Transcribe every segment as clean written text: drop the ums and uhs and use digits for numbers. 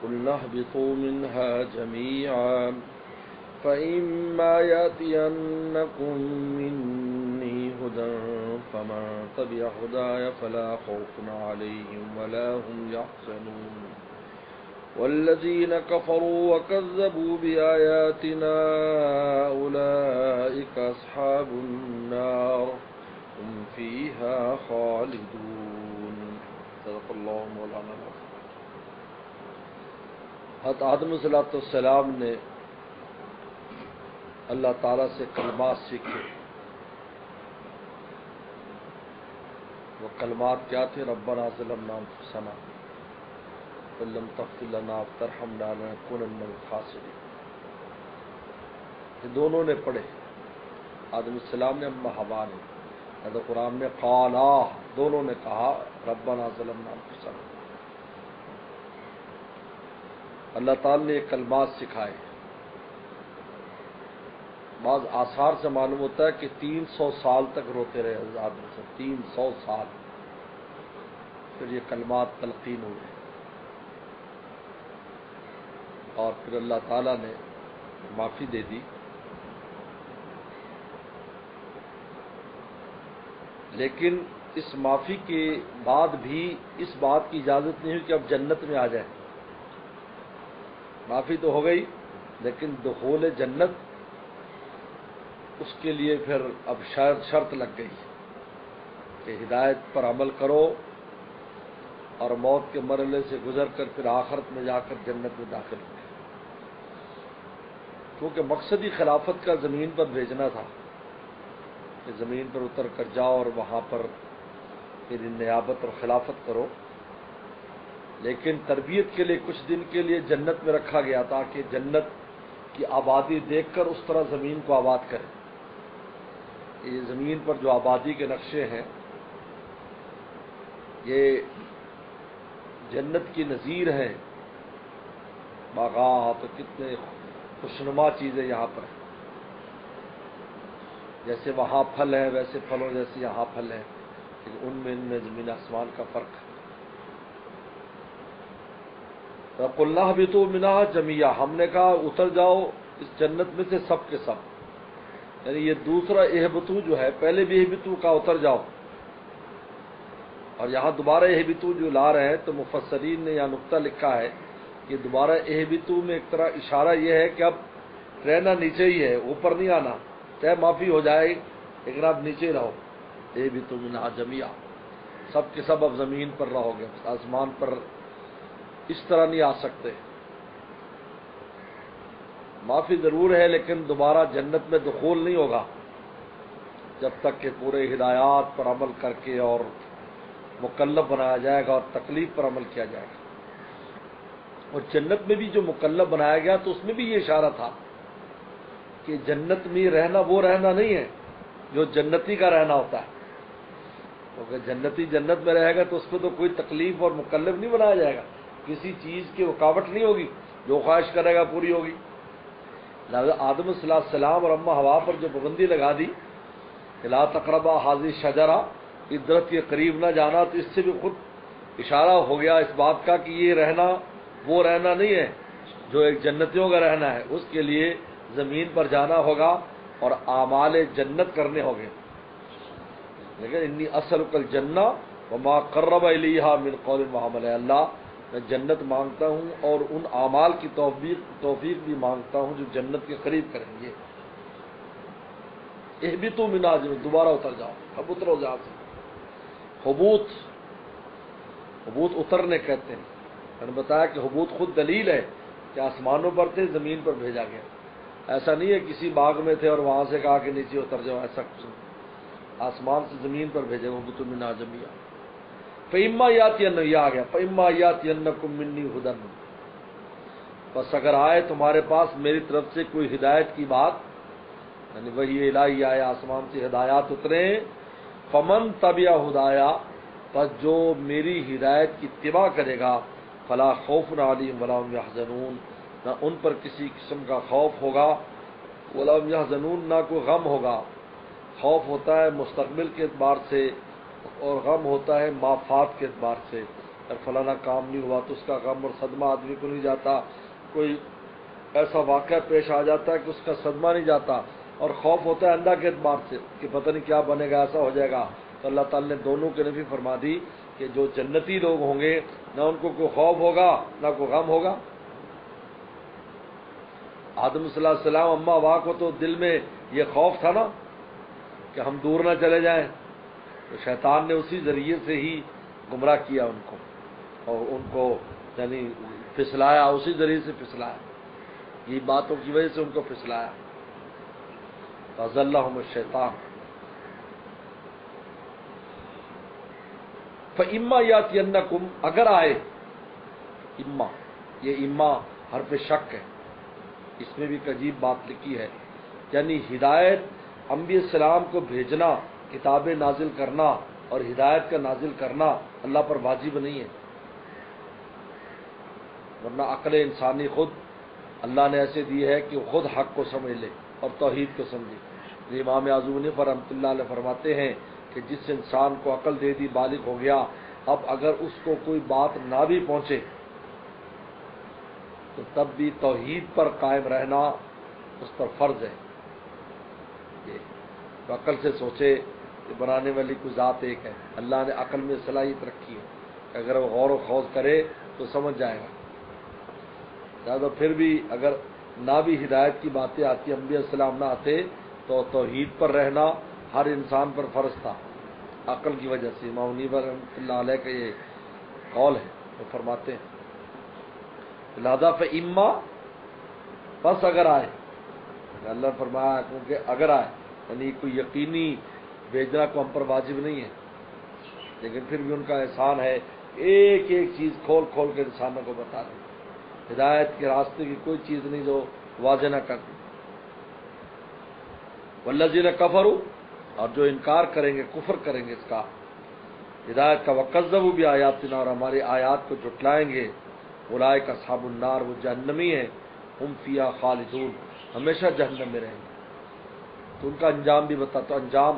قُلْنَا اهْبِطُوا مِنْهَا جَمِيعًا فَإِمَّا يَأْتِيَنَّكُم مِّنِّي هُدًى فَمَن تَبِعَ هُدَايَ فَلَا خَوْفٌ عَلَيْهِمْ وَلَا هُمْ يَحْزَنُونَ وَالَّذِينَ كَفَرُوا وَكَذَّبُوا بِآيَاتِنَا أُولَئِكَ أَصْحَابُ النَّارِ هُمْ فِيهَا خَالِدُونَ صدق اللہ مولانا العظیم۔ حضرت آدم علیہ السلام نے اللہ تعالیٰ سے کلمات سیکھے۔ وہ کلمات کیا تھے؟ ربنا ظلمنا انفسنا وَإِن لَّمْ تَغْفِرْ لَنَا وَتَرْحَمْنَا لَنَكُونَنَّ مِنَ الْخَاسِرِينَ۔ یہ دونوں نے پڑھے، آدم علیہ السلام نے، اما حوا نے۔ حضرت قرآن میں قالا، دونوں نے کہا ربنا ظلمنا انفسنا۔ اللہ تعالیٰ نے یہ کلمات سکھائے۔ بعض آثار سے معلوم ہوتا ہے کہ 300 سال تک روتے رہے حضرت آدم سے، 300 سال، پھر یہ کلمات تلقین ہوئے اور پھر اللہ تعالیٰ نے معافی دے دی۔ لیکن اس معافی کے بعد بھی اس بات کی اجازت نہیں ہوئی کہ اب جنت میں آ جائیں۔ معافی تو ہو گئی لیکن دخول جنت اس کے لیے پھر اب شرط لگ گئی کہ ہدایت پر عمل کرو اور موت کے مرحلے سے گزر کر پھر آخرت میں جا کر جنت میں داخل ہو گئے، کیونکہ مقصد ہی خلافت کا زمین پر بھیجنا تھا کہ زمین پر اتر کر جاؤ اور وہاں پر پھر نیابت اور خلافت کرو۔ لیکن تربیت کے لیے کچھ دن کے لیے جنت میں رکھا گیا تاکہ جنت کی آبادی دیکھ کر اس طرح زمین کو آباد کرے۔ یہ زمین پر جو آبادی کے نقشے ہیں یہ جنت کی نظیر ہیں، باغات، کتنے خوشنما چیزیں یہاں پر ہیں۔ جیسے وہاں پھل ہیں ویسے پھلوں جیسے یہاں پھل ہیں، لیکن ان میں زمین آسمان کا فرق ہے۔ قُلْنَا اهْبِطُوا مِنْهَا جَمِيعًا، ہم نے کہا اتر جاؤ اس جنت میں سے سب کے سب۔ یعنی یہ دوسرا اہبطوا جو ہے، پہلے بھی اہبطوا کا اتر جاؤ، اور یہاں دوبارہ اہبطوا جو لا رہے ہیں تو مفسرین نے یہاں نقطہ لکھا ہے کہ دوبارہ اہبطوا میں ایک طرح اشارہ یہ ہے کہ اب رہنا نیچے ہی ہے، اوپر نہیں آنا، چاہے معافی ہو جائے لیکن آپ نیچے ہی رہو۔ اہبطوا منہا جمیعا، سب کے سب اب زمین پر رہو گے، آسمان پر اس طرح نہیں آ سکتے۔ معافی ضرور ہے لیکن دوبارہ جنت میں دخول نہیں ہوگا جب تک کہ پورے ہدایات پر عمل کر کے اور مکلف بنایا جائے گا اور تکلیف پر عمل کیا جائے گا۔ اور جنت میں بھی جو مکلف بنایا گیا تو اس میں بھی یہ اشارہ تھا کہ جنت میں رہنا وہ رہنا نہیں ہے جو جنتی کا رہنا ہوتا ہے، کیونکہ جنتی جنت میں رہے گا تو اس کو تو کوئی تکلیف اور مکلف نہیں بنایا جائے گا، کسی چیز کی رکاوٹ نہیں ہوگی، جو خواہش کرے گا پوری ہوگی۔ لہٰذا آدم علیہ السلام اور اما حوا پر جو پابندی لگا دی کہ لا تقربا هذه الشجرہ، اس درخت کے قریب نہ جانا، تو اس سے بھی خود اشارہ ہو گیا اس بات کا کہ یہ رہنا وہ رہنا نہیں ہے جو ایک جنتیوں کا رہنا ہے، اس کے لیے زمین پر جانا ہوگا اور اعمال جنت کرنے ہوں گے۔ لیکن انی اسألک الجنہ وما قرب الیہا من قول وعمل، اللہ میں جنت مانگتا ہوں اور ان اعمال کی توفیق بھی مانگتا ہوں جو جنت کے قریب کریں گے۔ اہبطوا منہا جميعا، دوبارہ اتر جاؤ، اب اترو جہاں سے۔ حبوط اترنے کہتے ہیں۔ میں نے بتایا کہ حبوط خود دلیل ہے کہ آسمانوں پر تھے، زمین پر بھیجا گیا، ایسا نہیں ہے کسی باغ میں تھے اور وہاں سے کہا کہ نیچے اتر جاؤ، ایسا کچھ نہیں، آسمان سے زمین پر بھیجے۔ اهبطوا منہا جميعا فَإِمَّا يَأْتِيَنَّكُم، یہ آ گیا فَإِمَّا يَأْتِيَنَّكُم مِّنِّي هُدًى، بس اگر آئے تمہارے پاس میری طرف سے کوئی ہدایت کی بات، یعنی وحی الہی آئے، آسمان سے ہدایات اترے، فَمَن تَبِعَ هُدَايَا، پس جو میری ہدایت کی اتباع کرے گا، فَلَا خَوْفٌ عَلَيْهِمْ وَلَا هُمْ يَحْزَنُونَ، نہ ان پر کسی قسم کا خوف ہوگا، وَلَا هُمْ يَحْزَنُونَ، نہ کوئی غم ہوگا۔ خوف ہوتا ہے مستقبل کے اعتبار سے اور غم ہوتا ہے مافات کے اعتبار سے، اگر فلانا کام نہیں ہوا تو اس کا غم اور صدمہ آدمی کو نہیں جاتا، کوئی ایسا واقعہ پیش آ جاتا ہے کہ اس کا صدمہ نہیں جاتا، اور خوف ہوتا ہے اللہ کے اعتبار سے کہ پتہ نہیں کیا بنے گا، ایسا ہو جائے گا۔ تو اللہ تعالیٰ نے دونوں کے نفی فرما دی کہ جو جنتی لوگ ہوں گے نہ ان کو کوئی خوف ہوگا نہ کوئی غم ہوگا۔ آدم صلی اللہ علیہ وسلم اماں ہوا کو تو دل میں یہ خوف تھا نا کہ ہم دور نہ چلے جائیں، تو شیطان نے اسی ذریعے سے ہی گمراہ کیا ان کو، اور ان کو یعنی پھسلایا، اسی ذریعے سے پھسلایا، یہ باتوں کی وجہ سے ان کو پھسلایا۔ فَأَزَلَّهُمُ الشَّيْطَانُ فَإِمَّا يَأْتِيَنَّكُمْ، اگر آئے، اما، یہ اما حرف شک ہے، اس میں بھی ایک عجیب بات لکھی ہے، یعنی ہدایت انبیاء السلام کو بھیجنا، کتابیں نازل کرنا اور ہدایت کا نازل کرنا اللہ پر واجب نہیں ہے، ورنہ عقل انسانی خود اللہ نے ایسے دی ہے کہ وہ خود حق کو سمجھ لے اور توحید کو سمجھے۔ امام اعظم حنیفہ رحمۃ اللہ علیہ فرماتے ہیں کہ جس انسان کو عقل دے دی، بالغ ہو گیا، اب اگر اس کو کوئی بات نہ بھی پہنچے تو تب بھی توحید پر قائم رہنا اس پر فرض ہے۔ تو عقل سے سوچے کہ بنانے والی کوئی ذات ایک ہے، اللہ نے عقل میں صلاحیت رکھی ہے، اگر وہ غور و خوض کرے تو سمجھ جائے گا۔ لہٰذا پھر بھی اگر نہ بھی ہدایت کی باتیں آتی، انبیاء السلام نہ آتے، تو توحید پر رہنا ہر انسان پر فرض تھا عقل کی وجہ سے۔ امام حنیفہ رحمۃ اللہ علیہ کا یہ قول ہے، وہ فرماتے ہیں لہذا فإما، بس اگر آئے، اللہ نے فرمایا کیونکہ اگر آئے یعنی کوئی یقینی بھیجنا کو ہم پر واجب نہیں ہے، لیکن پھر بھی ان کا احسان ہے ایک ایک چیز کھول کھول کے انسانوں کو بتا دیں، ہدایت کے راستے کی کوئی چیز نہیں جو واضح نہ کر دیں۔ والذین کفروا، اور جو انکار کریں گے، کفر کریں گے اس کا، ہدایت کا، وکذبوا بآیاتنا، اور ہماری آیات کو جھٹلائیں گے، اولئک اصحاب النار، وہ جہنمی ہیں، ہم فیہا خالدون، ہمیشہ جہنم میں رہیں گے۔ تو ان کا انجام بھی بتا، تو انجام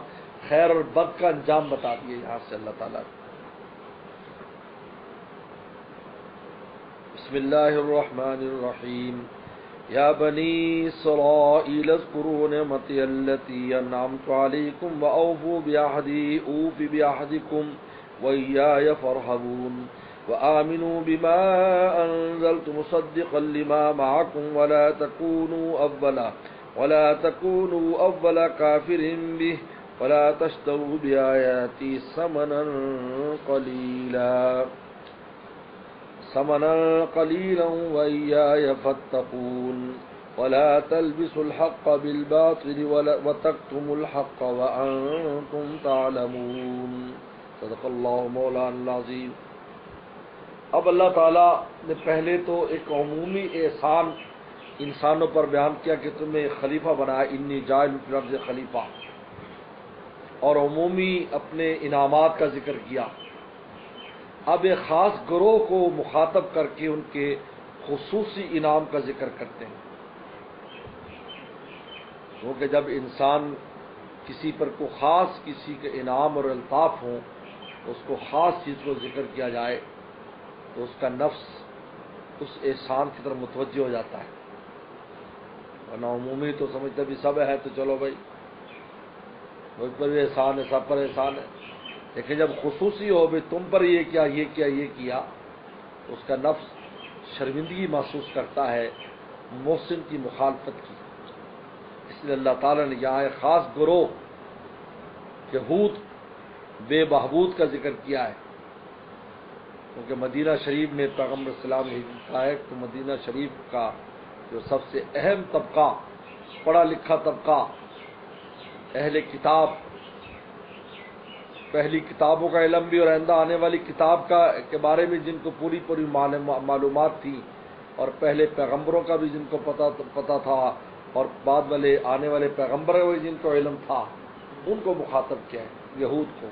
خیر اور بد کا انجام بتا دیے یہاں سے اللہ تعالیٰ نے۔ بسم اللہ الرحمن الرحیم، یا بنی اسرائیل اذکروا نعمتی التی انعمت علیکم واوفوا بعہدی اوف بعہدکم وإیای فارہبون وآمنوا بما انزلت مصدقا لما معکم ولا تكونوا أول كافر به ولا تشتروا بآياتي ثمنا قليلا وإياي فاتقون ولا تلبسوا الحق بالباطل وتكتموا الحق وأنتم تعلمون۔ صدق اللہ مولانا العظیم۔ اب اللہ تعالیٰ نے پہلے تو ایک عمومی احسان انسانوں پر بیان کیا کہ تمہیں خلیفہ بنایا، انی جاعل فی الارض خلیفہ، اور عمومی اپنے انعامات کا ذکر کیا۔ اب ایک خاص گروہ کو مخاطب کر کے ان کے خصوصی انعام کا ذکر کرتے ہیں، کیونکہ جب انسان کسی پر کو خاص کسی کے انعام اور الطاف ہوں، اس کو خاص چیز کو ذکر کیا جائے تو اس کا نفس اس احسان کی طرف متوجہ ہو جاتا ہے، ورنہ عمومی تو سمجھتے بھی سب ہے تو چلو بھائی مجھ پر بھی احسان ہے، سب پر احسان ہے، لیکن جب خصوصی ہو بھی تم پر یہ کیا یہ کیا یہ کیا تو اس کا نفس شرمندگی محسوس کرتا ہے محسن کی مخالفت کی۔ اس لیے اللہ تعالیٰ نے یہاں ایک خاص گروہ یہود بے بہبود کا ذکر کیا ہے، کیونکہ مدینہ شریف میں پیغمبر السلام نے کہا ہے تو مدینہ شریف کا جو سب سے اہم طبقہ، پڑھا لکھا طبقہ، اہل کتاب، پہلی کتابوں کا علم بھی اور آئندہ آنے والی کتاب کے بارے میں جن کو پوری معلومات تھی، اور پہلے پیغمبروں کا بھی جن کو پتہ تھا، اور بعد والے آنے والے پیغمبر ہوئے جن کو علم تھا، ان کو مخاطب کیا ہے، یہود کو۔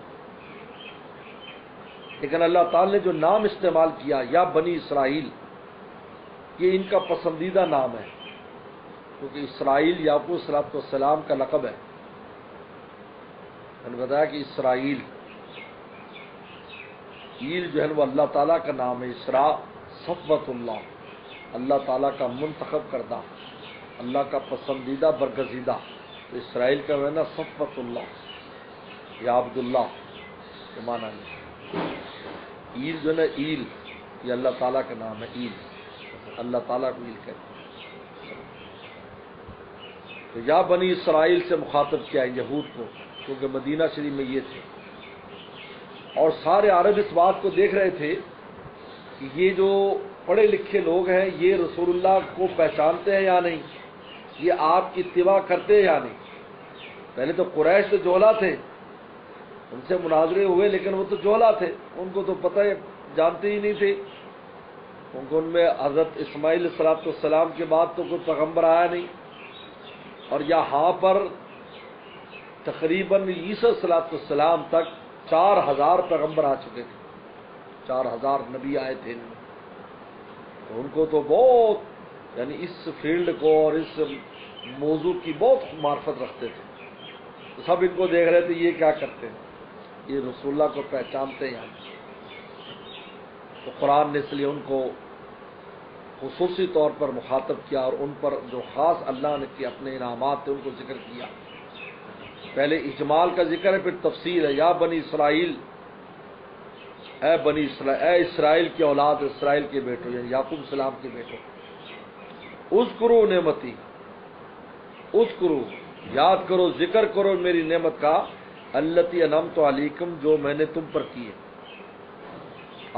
لیکن اللہ تعالی نے جو نام استعمال کیا یا بنی اسرائیل، یہ ان کا پسندیدہ نام ہے، کیونکہ اسرائیل یعقوب السلام کا لقب ہے۔ میں نے بتایا کہ اسرائیل ایل جو ہے وہ اللہ تعالیٰ کا نام ہے. اسرا صفوت اللہ، اللہ تعالیٰ کا منتخب کردہ، اللہ کا پسندیدہ برگزیدہ. تو اسرائیل کا ہے نا صفوت اللہ یا عبداللہ کے معنی ہے. ایل جو ہے نا ایل یہ اللہ تعالیٰ کا نام ہے. ایل اللہ تعالیٰ کو ایل کہتے ہیں. تو یا بنی اسرائیل سے مخاطب کیا ہے یہود کو، کیونکہ مدینہ شریف میں یہ تھے. اور سارے عرب اس بات کو دیکھ رہے تھے کہ یہ جو پڑھے لکھے لوگ ہیں یہ رسول اللہ کو پہچانتے ہیں یا نہیں، یہ آپ کی اتباع کرتے ہیں یا نہیں. پہلے تو قریش تو جوہلا تھے، ان سے مناظرے ہوئے لیکن وہ تو جوہلا تھے، ان کو تو پتہ جانتے ہی نہیں تھے. کیونکہ ان میں حضرت اسماعیل صلاۃ السلام کے بعد تو کوئی پیغمبر آیا نہیں. اور یہاں پر تقریباً عیسیٰ صلاۃ السلام تک 4000 پیغمبر آ چکے تھے، 4000 نبی آئے تھے ان میں. تو ان کو تو بہت یعنی اس فیلڈ کو اور اس موضوع کی بہت معرفت رکھتے تھے. تو سب ان کو دیکھ رہے تھے یہ کیا کرتے ہیں، یہ رسول اللہ کو پہچانتے ہیں. تو قرآن نے اس لیے ان کو خصوصی طور پر مخاطب کیا اور ان پر جو خاص اللہ نے کے اپنے انعامات تھے ان کو ذکر کیا. پہلے اجمال کا ذکر ہے، پھر تفصیل ہے. یا بنی اسرائیل، اے بنی اسرائیل، اے اسرائیل کی اولاد، اسرائیل کے بیٹو یعنی یعقوب السلام کے بیٹو. اذکروا نعمتی، اذکروا یاد کرو، ذکر کرو میری نعمت کا، التی انعمت علیکم جو میں نے تم پر کی ہے.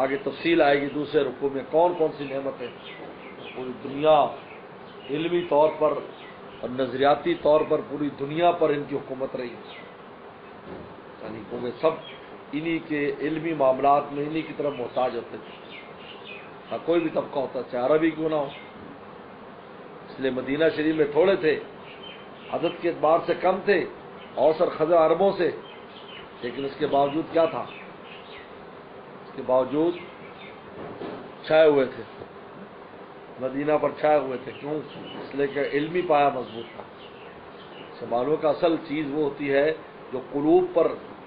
آگے تفصیل آئے گی دوسرے رکوع میں کون کون سی نعمتیں. پوری دنیا علمی طور پر اور نظریاتی طور پر پوری دنیا پر ان کی حکومت رہی، یعنی کیونکہ سب انہی کے علمی معاملات میں انہی کی طرف محتاج ہوتے تھے. کوئی بھی طبقہ ہوتا چاہے عربی کیوں نہ ہو. اس لیے مدینہ شریف میں تھوڑے تھے، عدد کے اعتبار سے کم تھے، اوس اور خزر عربوں سے، لیکن اس کے باوجود کیا تھا، اس کے باوجود چھائے ہوئے تھے، مدینہ پر چھائے ہوئے تھے. کیوں؟ اس لیے کہ علمی پایا مضبوط تھا. معلوم کا اصل چیز وہ ہوتی ہے جو قلوب پر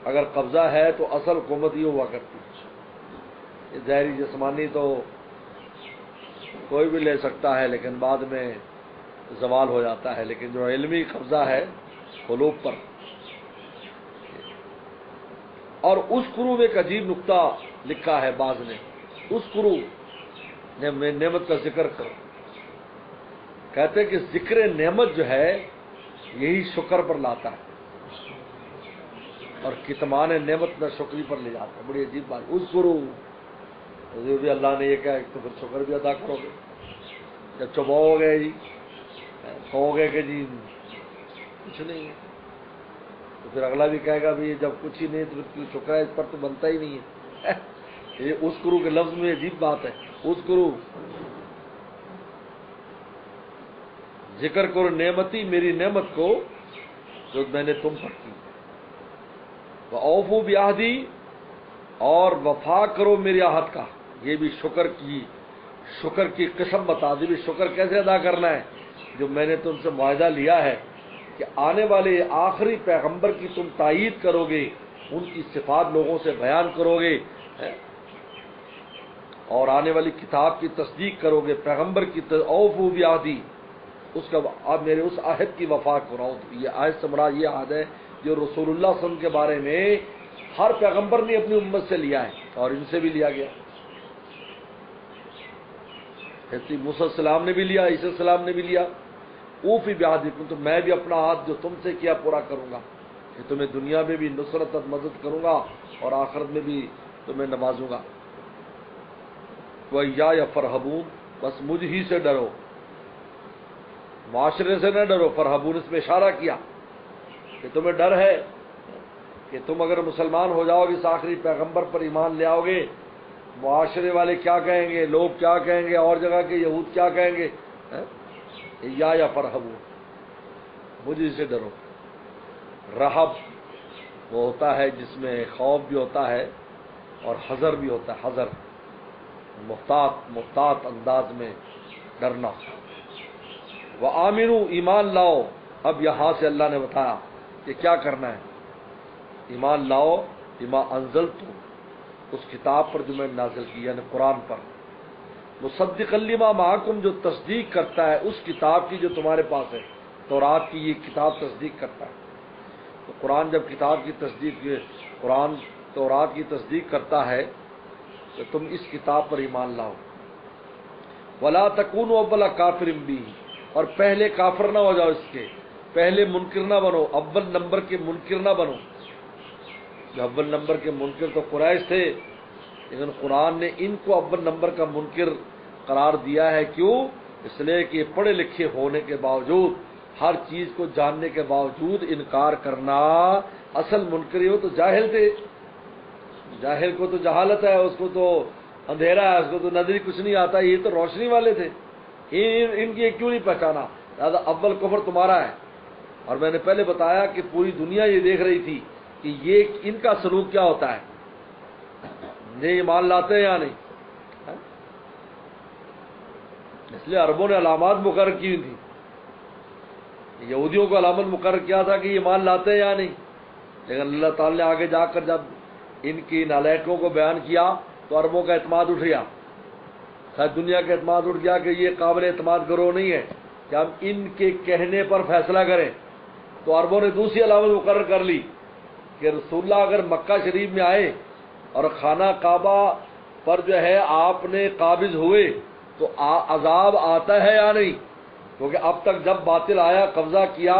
اگر قبضہ ہے تو اصل حکومت یہ ہوا کرتی ہے. یہ ظاہری جسمانی تو کوئی بھی لے سکتا ہے لیکن بعد میں زوال ہو جاتا ہے، لیکن جو علمی قبضہ ہے قلوب پر. اور اس قرو میں ایک عجیب نقطہ لکھا ہے بعض نے، اس قرو نے نعمت کا ذکر کرو. کہتے ہیں کہ ذکر نعمت جو ہے یہی شکر پر لاتا ہے اور کتمان نعمت نہ شکری پر لے جاتا ہے. بڑی عجیب بات. اس قرو بھی اللہ نے یہ کہا تو پھر شکر بھی ادا کرو گے. جب چباؤ گے جی کہو گے کہ جی کچھ نہیں ہے تو پھر اگلا بھی کہے گا بھی جب کچھ ہی نہیں تو پھر شکر ہے اس پر تو بنتا ہی نہیں ہے. یہ اس قرو کے لفظ میں عجیب بات ہے. اس قرو ذکر کرو نعمتی میری نعمت کو جو میں نے تم پر کی. اوفو بعہدی اور وفا کرو میری عہد کا. یہ بھی شکر کی قسم بتا دی بھی شکر کیسے ادا کرنا ہے. جو میں نے تم سے معاہدہ لیا ہے کہ آنے والے آخری پیغمبر کی تم تائید کرو گے، ان کی صفات لوگوں سے بیان کرو گے اور آنے والی کتاب کی تصدیق کرو گے، پیغمبر کی اوفو بعہدی اس کا اب میرے اس عہد کی وفا کرو. یہ عہد سے مراد یہ عہد ہے جو رسول اللہ صلی اللہ علیہ وسلم کے بارے میں ہر پیغمبر نے اپنی امت سے لیا ہے اور ان سے بھی لیا گیا. موسیٰ علیہ السلام نے بھی لیا، عیسیٰ علیہ السلام نے بھی لیا. اوفی بعہدکم تو میں بھی اپنا عہد جو تم سے کیا پورا کروں گا کہ تمہیں دنیا میں بھی نصرت اور مدد کروں گا اور آخرت میں بھی تمہیں نوازوں گا. وَإِيَّايَ فَارْهَبُونِ بس مجھ ہی سے ڈرو، معاشرے سے نہ ڈرو. فرحبون اس میں اشارہ کیا کہ تمہیں ڈر ہے کہ تم اگر مسلمان ہو جاؤ گے اس آخری پیغمبر پر ایمان لے آؤ گے، معاشرے والے کیا کہیں گے، لوگ کیا کہیں گے، اور جگہ کے یہود کیا کہیں گے. یا فرحبون مجھ ہی سے ڈرو. رہب وہ ہوتا ہے جس میں خوف بھی ہوتا ہے اور حذر بھی ہوتا ہے. حذر محتاط انداز میں ڈرنا. وآمنوا ایمان لاؤ. اب یہاں سے اللہ نے بتایا کہ کیا کرنا ہے. ایمان لاؤ بما انزلت اس کتاب پر جو میں نے نازل کی، یعنی قرآن پر، مصدقا لما معکم، جو تصدیق کرتا ہے اس کتاب کی جو تمہارے پاس ہے، تورات کی یہ کتاب تصدیق کرتا ہے۔ تو قرآن جب کتاب کی تصدیق، قرآن تورات کی تصدیق کرتا ہے تو تم اس کتاب پر ایمان لاؤ۔ ولا تکونوا اول کافر بہ، اور پہلے کافر نہ ہو جاؤ اس کے، پہلے منکر نہ بنو، اول نمبر کے منکر نہ بنو۔ جو اول نمبر کے منکر تو قریش تھے، لیکن قرآن نے ان کو اول نمبر کا منکر قرار دیا ہے۔ کیوں؟ اس لیے کہ پڑھے لکھے ہونے کے باوجود، ہر چیز کو جاننے کے باوجود انکار کرنا، اصل منکر ہو تو جاہل تھے۔ جاہل کو تو جہالت ہے، اس کو تو اندھیرا ہے، اس کو تو نظری کچھ نہیں آتا، یہ تو روشنی والے تھے، ان کی کیوں نہیں پہچانا؟ لہٰذا اول کفر تمہارا ہے۔ اور میں نے پہلے بتایا کہ پوری دنیا یہ دیکھ رہی تھی کہ یہ ان کا سلوک کیا ہوتا ہے، یہ ایمان لاتے ہیں یا نہیں۔ اس لیے عربوں نے علامات مقرر کی تھی، یہودیوں کو علامت مقرر کیا تھا کہ یہ ایمان لاتے ہیں یا نہیں، لیکن اللہ تعالی نے آگے جا کر جب ان کی نالائکوں کو بیان کیا تو عربوں کا اعتماد اٹھ گیا، شاید دنیا کا اعتماد اٹھ گیا کہ یہ قابل اعتماد گروہ نہیں ہے کہ ہم ان کے کہنے پر فیصلہ کریں۔ تو عربوں نے دوسری علامت مقرر کر لی کہ رسول اللہ اگر مکہ شریف میں آئے اور خانہ کعبہ پر جو ہے آپ نے قابض ہوئے تو عذاب آتا ہے یا نہیں، کیونکہ اب تک جب باطل آیا، قبضہ کیا،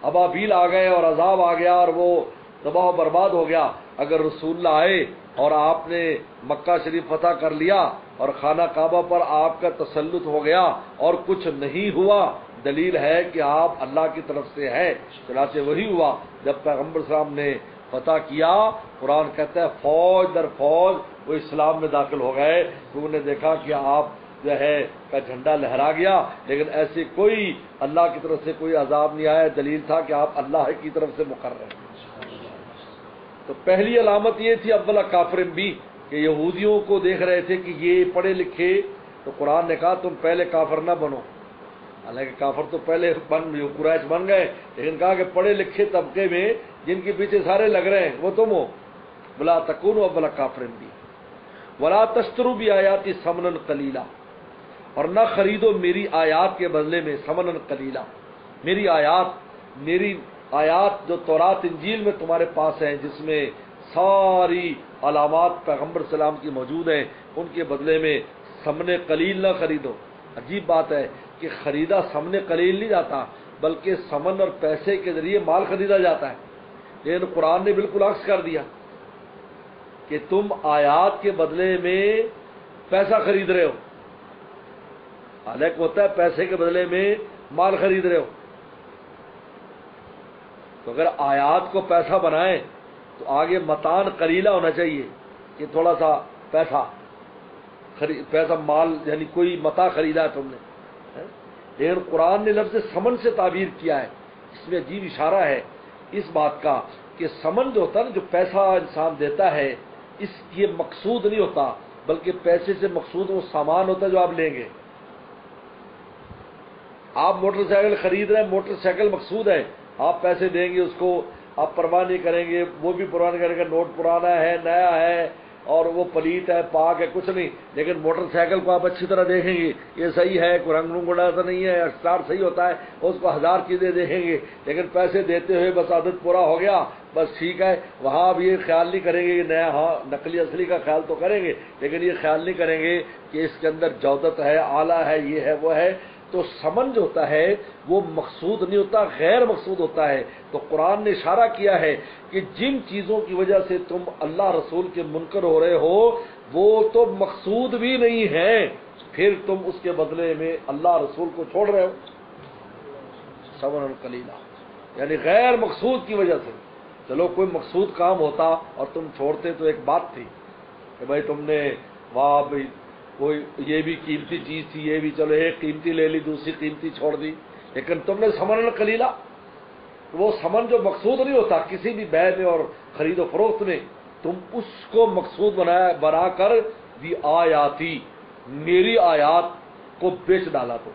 ابابیل آ گئے اور عذاب آ گیا اور وہ تباہ و برباد ہو گیا۔ اگر رسول اللہ آئے اور آپ نے مکہ شریف فتح کر لیا اور خانہ کعبہ پر آپ کا تسلط ہو گیا اور کچھ نہیں ہوا، دلیل ہے کہ آپ اللہ کی طرف سے ہے۔ چنانچہ وہی ہوا جب پیغمبر صلی اللہ علیہ وسلم نے فتح کیا، قرآن کہتا ہے فوج در فوج وہ اسلام میں داخل ہو گئے، تو انہوں نے دیکھا کہ آپ جو ہے کا جھنڈا لہرا گیا، لیکن ایسے کوئی اللہ کی طرف سے کوئی عذاب نہیں آیا، دلیل تھا کہ آپ اللہ کی طرف سے مقرر ہیں۔ تو پہلی علامت یہ تھی اول کافر بھی، کہ یہودیوں کو دیکھ رہے تھے کہ یہ پڑھے لکھے، تو قرآن نے کہا تم پہلے کافر نہ بنو، حالانکہ کافر تو پہلے قریش بن گئے، لیکن کہا کہ پڑھے لکھے طبقے میں جن کے پیچھے سارے لگ رہے ہیں وہ تم ہو۔ ولا تکونوا اول کافر بھی ولا تشتروا بآیاتی ثمنا قلیلا، اور نہ خریدو میری آیات کے بدلے میں ثمنا قلیلا، میری آیات جو تورات انجیل میں تمہارے پاس ہیں، جس میں ساری علامات پیغمبر صلی اللہ علیہ وسلم کی موجود ہیں، ان کے بدلے میں ثمن قلیل نہ خریدو۔ عجیب بات ہے کہ خریدا ثمن قلیل نہیں جاتا، بلکہ ثمن اور پیسے کے ذریعے مال خریدا جاتا ہے، لیکن قرآن نے بالکل عکس کر دیا کہ تم آیات کے بدلے میں پیسہ خرید رہے ہو، حالانکہ ہوتا ہے پیسے کے بدلے میں مال خرید رہے ہو۔ تو اگر آیات کو پیسہ بنائیں تو آگے متان قلیلہ ہونا چاہیے کہ تھوڑا سا پیسہ مال، یعنی کوئی متاع خریدا ہے تم نے، لیکن قرآن نے لفظ ثمن سے تعبیر کیا ہے۔ اس میں عجیب اشارہ ہے اس بات کا کہ ثمن جو ہوتا ہے نا، جو پیسہ انسان دیتا ہے، یہ مقصود نہیں ہوتا، بلکہ پیسے سے مقصود وہ سامان ہوتا ہے جو آپ لیں گے۔ آپ موٹر سائیکل خرید رہے ہیں، موٹر سائیکل مقصود ہے، آپ پیسے دیں گے اس کو، آپ پرواہ نہیں کریں گے، وہ بھی پرواہ نہیں کریں گے نوٹ پرانا ہے نیا ہے اور وہ پلیت ہے پاک ہے کچھ نہیں، لیکن موٹر سائیکل کو آپ اچھی طرح دیکھیں گے، یہ صحیح ہے، کوئی رنگ رنگ اڑا تو نہیں ہے، اسٹار صحیح ہوتا ہے، اس کو ہزار چیزیں دیکھیں گے، لیکن پیسے دیتے ہوئے بس عادت پورا ہو گیا، بس ٹھیک ہے، وہاں اب یہ خیال نہیں کریں گے کہ نیا، ہاں نقلی اصلی کا خیال تو کریں گے، لیکن یہ خیال نہیں کریں گے کہ اس کے اندر جودت ہے، اعلیٰ ہے، یہ ہے وہ ہے۔ تو ثمن جو ہوتا ہے وہ مقصود نہیں ہوتا، غیر مقصود ہوتا ہے۔ تو قرآن نے اشارہ کیا ہے کہ جن چیزوں کی وجہ سے تم اللہ رسول کے منکر ہو رہے ہو وہ تو مقصود بھی نہیں ہیں، پھر تم اس کے بدلے میں اللہ رسول کو چھوڑ رہے ہو، ثمنا قلیلا، یعنی غیر مقصود کی وجہ سے۔ چلو کوئی مقصود کام ہوتا اور تم چھوڑتے تو ایک بات تھی کہ بھائی تم نے وہاں بھی کوئی یہ بھی قیمتی چیز تھی، یہ بھی چلو ایک قیمتی لے لی دوسری قیمتی چھوڑ دی، لیکن تم نے ثمنا قلیلا، وہ ثمن جو مقصود نہیں ہوتا کسی بھی بیع میں اور خرید و فروخت میں، تم اس کو مقصود بنا کر دی آیاتی، میری آیات کو بیچ ڈالا تم،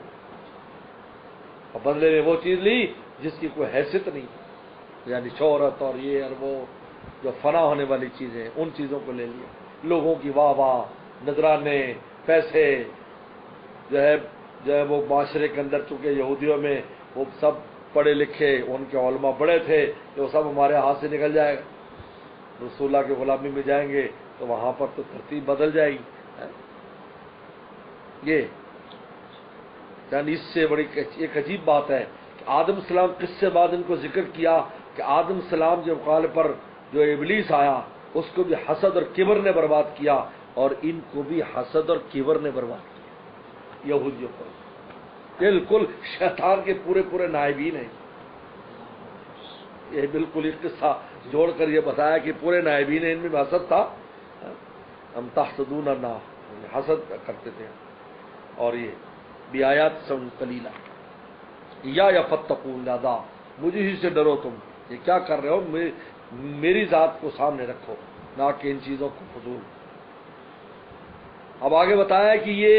اور بدلے میں وہ چیز لی جس کی کوئی حیثیت نہیں، یعنی شہرت اور یہ اور وہ جو فنا ہونے والی چیزیں، ان چیزوں کو لے لیا۔ لوگوں کی واہ واہ، نذرانے، پیسے، جو ہے وہ معاشرے کے اندر، چونکہ یہودیوں میں وہ سب پڑھے لکھے، ان کے علماء بڑے تھے، جو سب ہمارے ہاتھ سے نکل جائے گا، رسول اللہ کی غلامی میں جائیں گے تو وہاں پر تو ترتیب بدل جائے گی. یہ یعنی اس سے بڑی ایک عجیب بات ہے کہ آدم السلام کس سے بعد ان کو ذکر کیا کہ آدم السلام جو قال پر جو ابلیس آیا اس کو بھی حسد اور کبر نے برباد کیا، اور ان کو بھی حسد اور کبر نے برباد کیا، یہودیوں کو. بالکل شیطان کے پورے نائبین ہیں. یہ بالکل ایک قصہ جوڑ کر یہ بتایا کہ پورے نائبین ہیں، ان میں حسد تھا. ہم تحسدون الناس، حسد کرتے تھے. اور یہ بیایات سن قلیلہ یا فتقون لذا، مجھے ہی سے ڈرو، تم یہ کیا کر رہے ہو، میری ذات کو سامنے رکھو، نہ کہ ان چیزوں کو فضول. اب آگے بتایا کہ یہ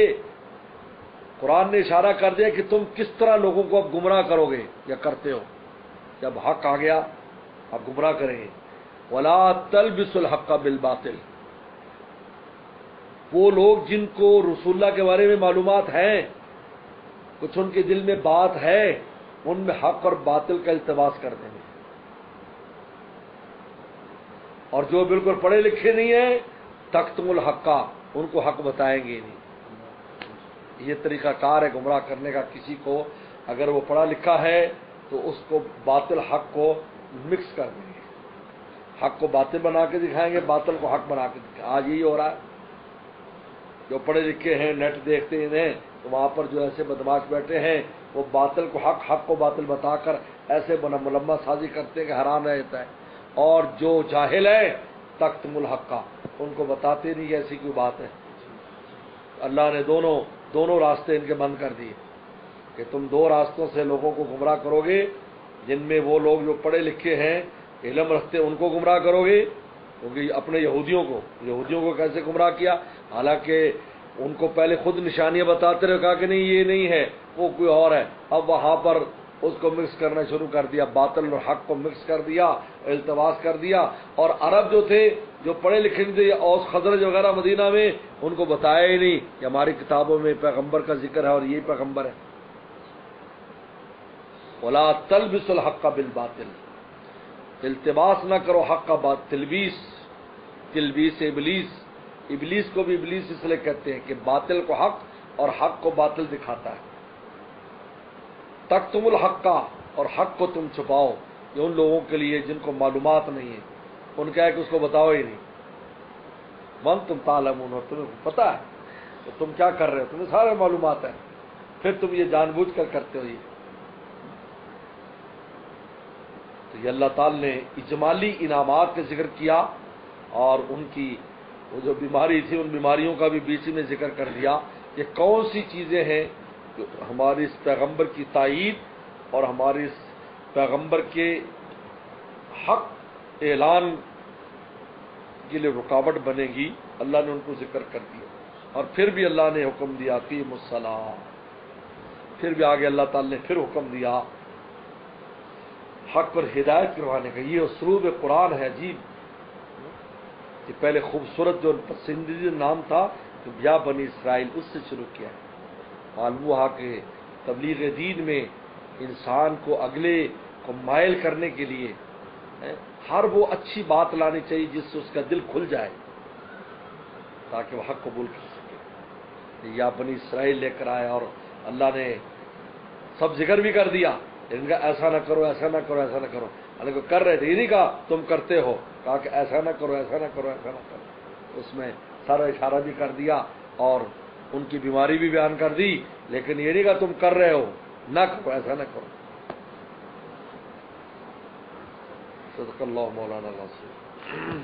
قرآن نے اشارہ کر دیا کہ تم کس طرح لوگوں کو اب گمراہ کرو گے یا کرتے ہو. جب حق آ گیا اب گمراہ کریں گے. وَلَا تَلْبِسُوا الْحَقَّ بِالْبَاطِلِ، وہ لوگ جن کو رسول اللہ کے بارے میں معلومات ہیں، کچھ ان کے دل میں بات ہے، ان میں حق اور باطل کا التباس کر دیں گے. اور جو بالکل پڑھے لکھے نہیں ہیں، تکتم الحق، ان کو حق بتائیں گے نہیں. یہ طریقہ کار ہے گمراہ کرنے کا. کسی کو اگر وہ پڑھا لکھا ہے تو اس کو باطل حق کو مکس کر دیں گے، حق کو باطل بنا کے دکھائیں گے، باطل کو حق بنا کے دکھائیں. آج یہی ہو رہا ہے. جو پڑھے لکھے ہیں، نیٹ دیکھتے ہیں، تو وہاں پر جو ایسے بدماش بیٹھے ہیں، وہ باطل کو حق، حق کو باطل بتا کر ایسے ملمہ سازی کرتے ہیں کہ حرام رہ جاتا ہے. اور جو جاہل ہے تکتم الحق، ان کو بتاتے نہیں ایسی کوئی بات ہے. اللہ نے دونوں راستے ان کے بند کر دیے کہ تم دو راستوں سے لوگوں کو گمراہ کرو گے. جن میں وہ لوگ جو پڑھے لکھے ہیں، علم رکھتے، ان کو گمراہ کرو گے. کیونکہ اپنے یہودیوں کو کیسے گمراہ کیا، حالانکہ ان کو پہلے خود نشانیاں بتاتے رہے، کہا کہ نہیں یہ نہیں ہے، وہ کوئی اور ہے. اب وہاں پر اس کو مکس کرنا شروع کر دیا، باطل اور حق کو مکس کر دیا، التباس کر دیا. اور عرب جو تھے، جو پڑھے لکھے تھے، اوس خزرج وغیرہ مدینہ میں، ان کو بتایا ہی نہیں کہ ہماری کتابوں میں پیغمبر کا ذکر ہے اور یہ پیغمبر ہے. وَلَا تَلْبِسُوا الْحَقَّ بِالْبَاطِلِ، التباس نہ کرو حق کا باطل. تلبیس ابلیس کو بھی ابلیس اس لیے کہتے ہیں کہ باطل کو حق اور حق کو باطل دکھاتا ہے. تکتم الحق، اور حق کو تم چھپاؤ. یہ ان لوگوں کے لیے جن کو معلومات نہیں ہے، ان کا ہے کہ اس کو بتاؤ ہی نہیں. وَأَنْتُمْ تَعْلَمُونَ، اور تمہیں پتہ ہے تو تم کیا کر رہے ہو، تمہیں سارے معلومات ہیں، پھر تم یہ جان بوجھ کر کرتے ہو. یہ تو یہ اللہ تعالی نے اجمالی انعامات کا ذکر کیا، اور ان کی وہ جو بیماری تھی ان بیماریوں کا بھی بیچ میں ذکر کر دیا. یہ کون سی چیزیں ہیں جو ہماری اس پیغمبر کی تائید اور ہمارے اس پیغمبر کے حق اعلان کے لیے رکاوٹ بنے گی، اللہ نے ان کو ذکر کر دیا. اور پھر بھی اللہ نے حکم دیا اقیموا الصلاۃ، پھر بھی آگے اللہ تعالی نے پھر حکم دیا حق پر ہدایت کروانے کا. یہ اسلوب قرآن ہے عجیب. کہ پہلے خوبصورت جو پسندیدہ نام تھا کہ یا بنی اسرائیل، اس سے شروع کیا ہے. معلوم ہوا کہ تبلیغ دین میں انسان کو اگلے کو مائل کرنے کے لیے ہر وہ اچھی بات لانی چاہیے جس سے اس کا دل کھل جائے تاکہ وہ حق قبول کر سکے. یا بنی اسرائیل لے کر آئے اور اللہ نے سب ذکر بھی کر دیا، ان کا ایسا نہ کرو، ایسا نہ کرو، ایسا نہ کرو. حالانکہ کر رہے تھے، یہ نہیں کہا تم کرتے ہو، کہا کہ ایسا نہ کرو، ایسا نہ کرو، ایسا نہ کرو. اس میں سارا اشارہ بھی کر دیا اور ان کی بیماری بھی بیان کر دی، لیکن یہ نہیں کہا تم کر رہے ہو، نہ کرو، ایسا نہ کرو. صدق اللہ مولانا العظیم.